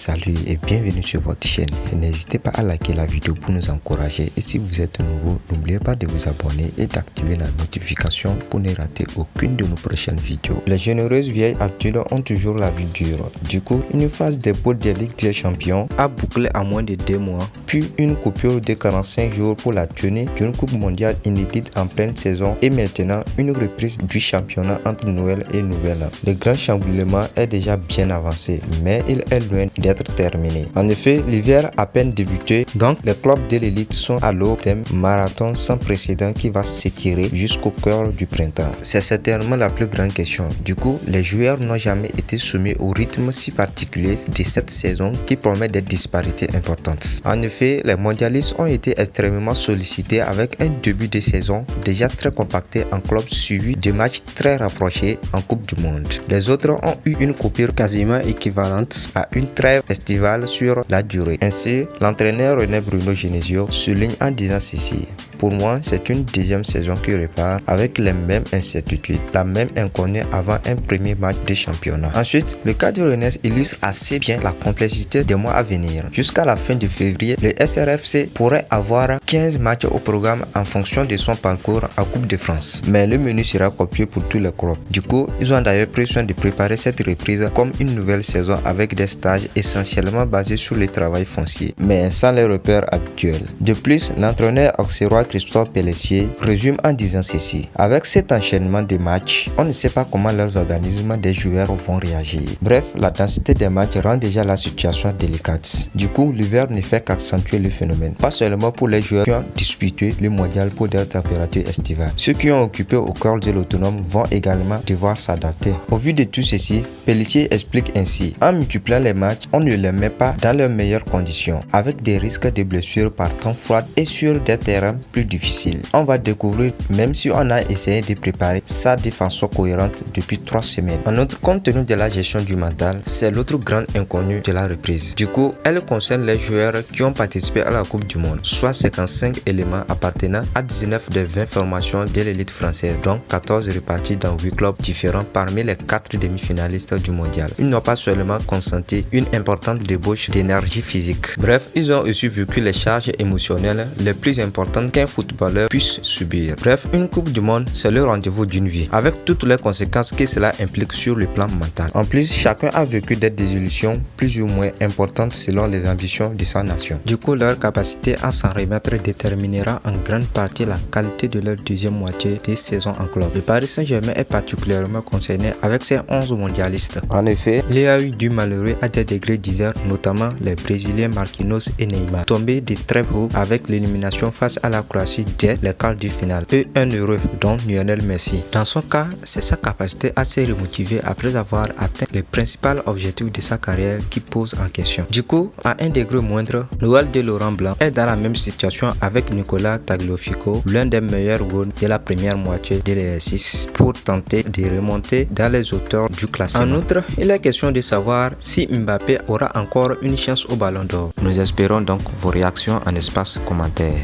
Salut et bienvenue sur votre chaîne. N'hésitez pas à liker la vidéo pour nous encourager et si vous êtes nouveau, n'oubliez pas de vous abonner et d'activer la notification pour ne rater aucune de nos prochaines vidéos. Les généreuses vieilles habitudes ont toujours la vie dure. Du coup, une phase de poule de Ligue des Champions a bouclé en moins de 2 mois, puis une coupure de 45 jours pour la tenue d'une coupe mondiale inédite en pleine saison et maintenant une reprise du championnat entre Noël et Nouvel An. Le grand chamboulement est déjà bien avancé, mais il est loin d'être terminé. En effet, l'hiver a peine débuté, donc les clubs de l'élite sont à l'aube d'un marathon sans précédent qui va s'étirer jusqu'au cœur du printemps. C'est certainement la plus grande question. Du coup, les joueurs n'ont jamais été soumis au rythme si particulier de cette saison qui promet des disparités importantes. En effet, les mondialistes ont été extrêmement sollicités avec un début de saison déjà très compacté en club suivi de matchs très rapprochés en Coupe du Monde. Les autres ont eu une coupure quasiment équivalente à une trêve estivale sur la durée. Ainsi, l'entraîneur René Bruno Genesio souligne en disant ceci: pour moi, c'est une deuxième saison qui repart avec les mêmes incertitudes, la même inconnue avant un premier match de championnat. Ensuite, le cas de Rennes illustre assez bien la complexité des mois à venir. Jusqu'à la fin de février, le SRFC pourrait avoir 15 matchs au programme en fonction de son parcours en Coupe de France. Mais le menu sera copié pour tous les clubs. Du coup, ils ont d'ailleurs pris soin de préparer cette reprise comme une nouvelle saison avec des stages essentiellement basés sur le travail foncier, mais sans les repères habituels. De plus, l'entraîneur auxerrois Christophe Pelletier résume en disant ceci: avec cet enchaînement de matchs, on ne sait pas comment les organismes des joueurs vont réagir. Bref, la densité des matchs rend déjà la situation délicate. Du coup, l'hiver ne fait qu'accentuer le phénomène, pas seulement pour les joueurs qui ont disputé le mondial pour des températures estivales. Ceux qui ont occupé au cœur de l'autonome vont également devoir s'adapter. Au vu de tout ceci, Pelletier explique ainsi: en multipliant les matchs, on ne les met pas dans les meilleures conditions, avec des risques de blessures par temps froid et sur des terrains plus difficiles. On va découvrir, même si on a essayé de préparer ça de façon cohérente depuis 3 semaines. En outre, compte tenu de la gestion du mental, c'est l'autre grande inconnue de la reprise. Du coup, elle concerne les joueurs qui ont participé à la Coupe du Monde, soit 55 éléments appartenant à 19 des 20 formations de l'élite française, donc 14 répartis dans 8 clubs différents parmi les 4 demi-finalistes du mondial. Ils n'ont pas seulement consenti une importante débauche d'énergie physique. Bref, ils ont aussi vécu les charges émotionnelles les plus importantes qu'un footballeur puisse subir. Bref, une Coupe du Monde, c'est le rendez-vous d'une vie, avec toutes les conséquences que cela implique sur le plan mental. En plus, chacun a vécu des désillusions plus ou moins importantes selon les ambitions de sa nation. Du coup, leur capacité à s'en remettre déterminera en grande partie la qualité de leur deuxième moitié de saison en club. Le Paris Saint-Germain est particulièrement concerné avec ses 11 mondialistes. En effet, il y a eu du malheureux à des degrés divers, notamment les Brésiliens Marquinhos et Neymar, tombés de très haut avec l'élimination face à la Croatie dès les quarts de finale, et un heureux dont Lionel Messi. Dans son cas, c'est sa capacité à se remotiver après avoir atteint le principal objectif de sa carrière qui pose en question. Du coup, à un degré moindre, Noël de Laurent Blanc est dans la même situation avec Nicolas Tagliafico, l'un des meilleurs goals de la première moitié de l'exercice, pour tenter de remonter dans les hauteurs du classement. En outre, il est question de savoir si Mbappé aura encore une chance au Ballon d'Or. Nous espérons donc vos réactions en espace commentaire.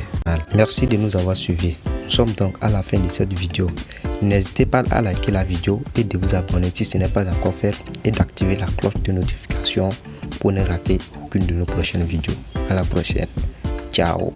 Merci de nous avoir suivis. Nous sommes donc à la fin de cette vidéo. N'hésitez pas à liker la vidéo et de vous abonner si ce n'est pas encore fait et d'activer la cloche de notification pour ne rater aucune de nos prochaines vidéos. À la prochaine. Ciao.